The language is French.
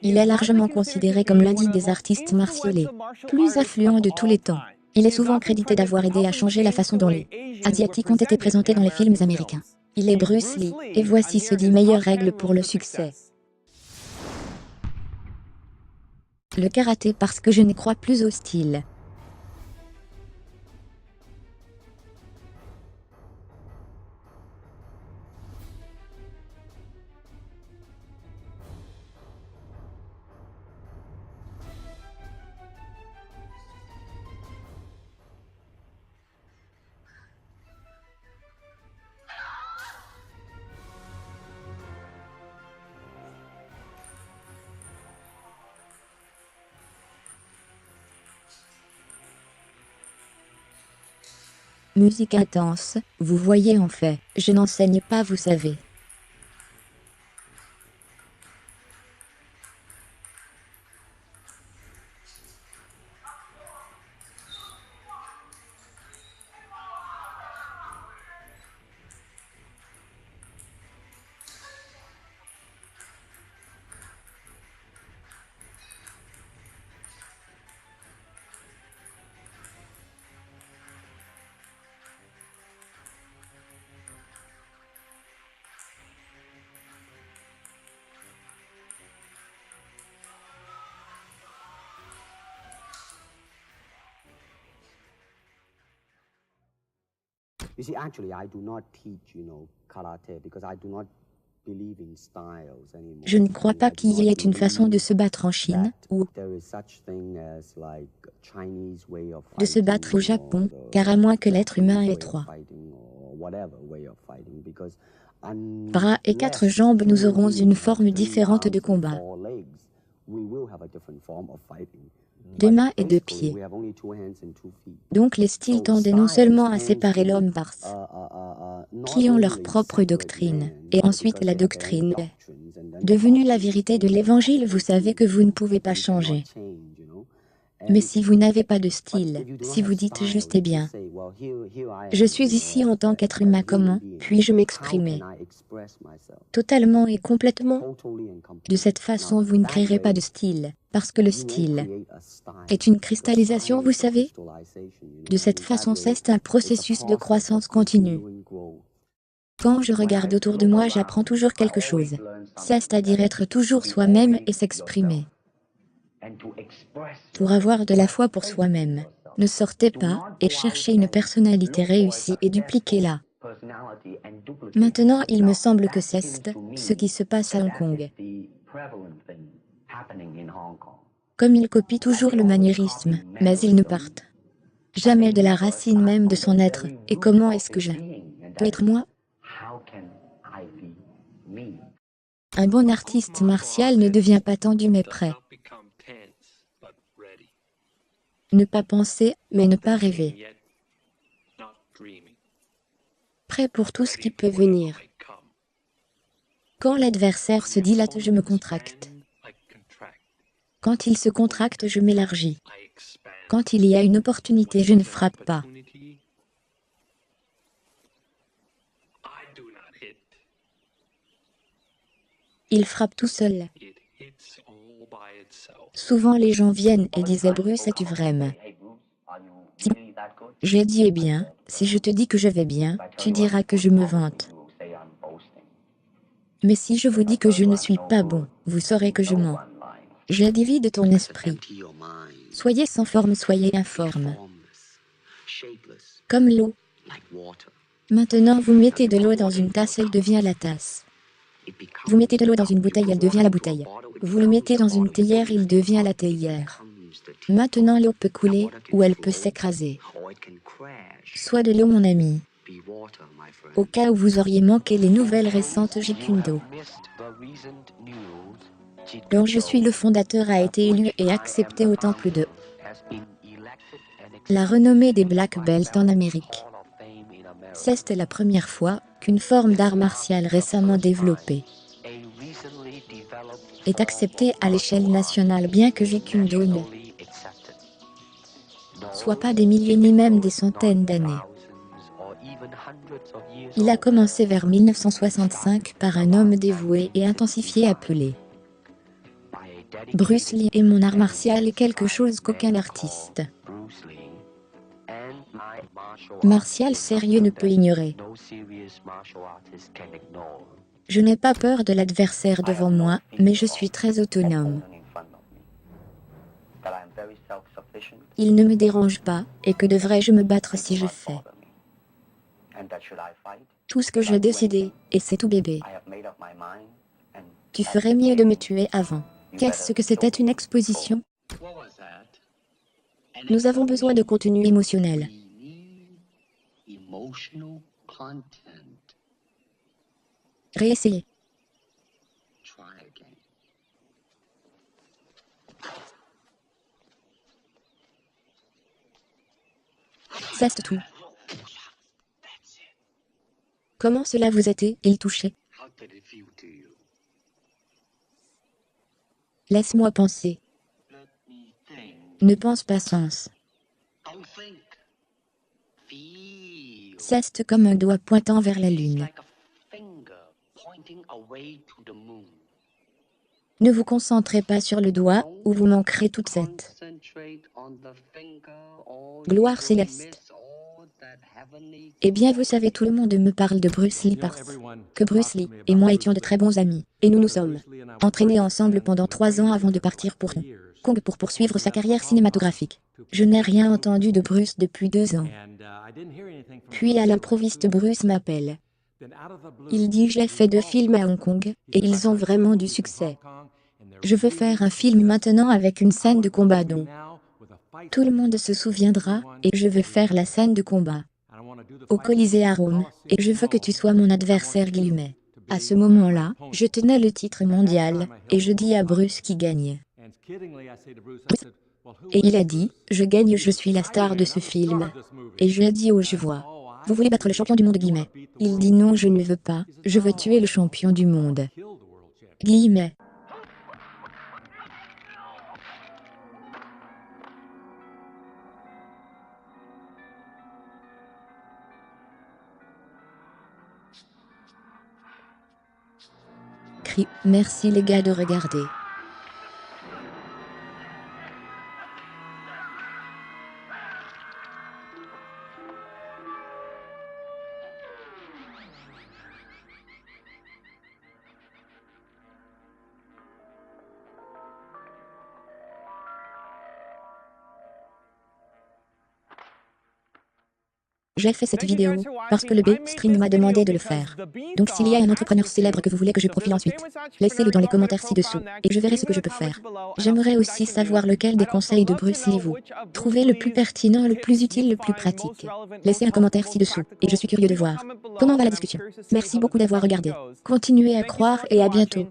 Il est largement considéré comme l'un des artistes martiaux les plus influents de tous les temps. Il est souvent crédité d'avoir aidé à changer la façon dont les Asiatiques ont été présentés dans les films américains. Il est Bruce Lee, et voici ses 10 meilleures règles pour le succès. Le karaté parce que je ne crois plus au style. Musique intense, vous voyez en fait, je n'enseigne pas vous savez. You see, actually, I do not teach, karate because I do not believe in styles anymore. Je ne crois pas qu'il y ait une façon de se battre en Chine, ou de se battre au Japon, car à moins que l'être humain ait 3 bras et 4 jambes, nous aurons une forme différente de combat. 2 mains et 2 pieds. Donc les styles tendaient non seulement à séparer l'homme par qui ont leur propre doctrine, et ensuite la doctrine est devenue la vérité de l'évangile. Vous savez que vous ne pouvez pas changer. Mais si vous n'avez pas de style, si vous dites juste « eh bien, je suis ici en tant qu'être humain, comment puis-je m'exprimer totalement et complètement ?» De cette façon, vous ne créerez pas de style, parce que le style est une cristallisation, vous savez. De cette façon, c'est un processus de croissance continue. Quand je regarde autour de moi, j'apprends toujours quelque chose. C'est-à-dire être toujours soi-même et s'exprimer. Pour avoir de la foi pour soi-même, ne sortez pas et cherchez une personnalité réussie et dupliquez-la. Maintenant, il me semble que c'est ce qui se passe à Hong Kong. Comme il copie toujours le maniérisme, mais ils ne partent jamais de la racine même de son être. Et comment est-ce que je peux être moi? Un bon artiste martial ne devient pas tendu mais prêt. Ne pas penser, mais ne pas rêver. Prêt pour tout ce qui peut venir. Quand l'adversaire se dilate, je me contracte. Quand il se contracte, je m'élargis. Quand il y a une opportunité, je ne frappe pas. Il frappe tout seul. Souvent les gens viennent et disent « Bruce, es-tu vraiment ?» J'ai dit « Eh bien, si je te dis que je vais bien, tu diras que je me vante. Mais si je vous dis que je ne suis pas bon, vous saurez que je mens. » Je divide ton esprit. Soyez sans forme, soyez informe. Comme l'eau. Maintenant vous mettez de l'eau dans une tasse, elle devient la tasse. Vous mettez de l'eau dans une bouteille, elle devient la bouteille. Vous le mettez dans une théière, il devient la théière. Maintenant l'eau peut couler, ou elle peut s'écraser. Sois de l'eau mon ami. Au cas où vous auriez manqué les nouvelles récentes Jeet-Kune-Do. Dont je suis le fondateur a été élu et accepté au temple de la renommée des Black Belts en Amérique. C'est la première fois qu'une forme d'art martial récemment développée est acceptée à l'échelle nationale, bien que Jeet-Kune-Do ne soit pas des milliers ni même des centaines d'années. Il a commencé vers 1965 par un homme dévoué et intensifié appelé Bruce Lee, et mon art martial est quelque chose qu'aucun artiste martial sérieux ne peut ignorer. Je n'ai pas peur de l'adversaire devant moi, mais je suis très autonome. Il ne me dérange pas, et que devrais-je me battre si je fais tout ce que j'ai décidé, et c'est tout bébé. Tu ferais mieux de me tuer avant. Qu'est-ce que c'était, une exposition? Nous avons besoin de contenu émotionnel. Réessayez. C'est tout. Comment cela vous a-t-il touché? Laisse-moi penser. Ne pense pas sens. C'est comme un doigt pointant vers la lune. Ne vous concentrez pas sur le doigt, ou vous manquerez toute cette gloire céleste. Eh bien, vous savez, tout le monde me parle de Bruce Lee parce que Bruce Lee et moi étions de très bons amis, et nous nous sommes entraînés ensemble pendant 3 ans avant de partir pour Hong Kong pour poursuivre sa carrière cinématographique. Je n'ai rien entendu de Bruce depuis 2 ans. Puis à l'improviste, Bruce m'appelle. Il dit: j'ai fait 2 films à Hong Kong, et ils ont vraiment du succès. Je veux faire un film maintenant avec une scène de combat dont tout le monde se souviendra, et je veux faire la scène de combat au Colisée à Rome, et je veux que tu sois mon adversaire guillemets. À ce moment-là, je tenais le titre mondial, et je dis à Bruce qui gagne. Et il a dit: je gagne, je suis la star de ce film. Et je lui ai dit: oh, je vois. Vous voulez battre le champion du monde guillemets. Il dit: non, je ne veux pas, je veux tuer le champion du monde. Guillemets. Cri: merci les gars de regarder. J'ai fait cette vidéo parce que le B-Stream m'a demandé de le faire. Donc s'il y a un entrepreneur célèbre que vous voulez que je profile ensuite, laissez-le dans les commentaires ci-dessous, et je verrai ce que je peux faire. J'aimerais aussi savoir lequel des conseils de Bruce Lee vous trouvez le plus pertinent, le plus utile, le plus pratique. Laissez un commentaire ci-dessous, et je suis curieux de voir comment va la discussion. Merci beaucoup d'avoir regardé. Continuez à croire et à bientôt.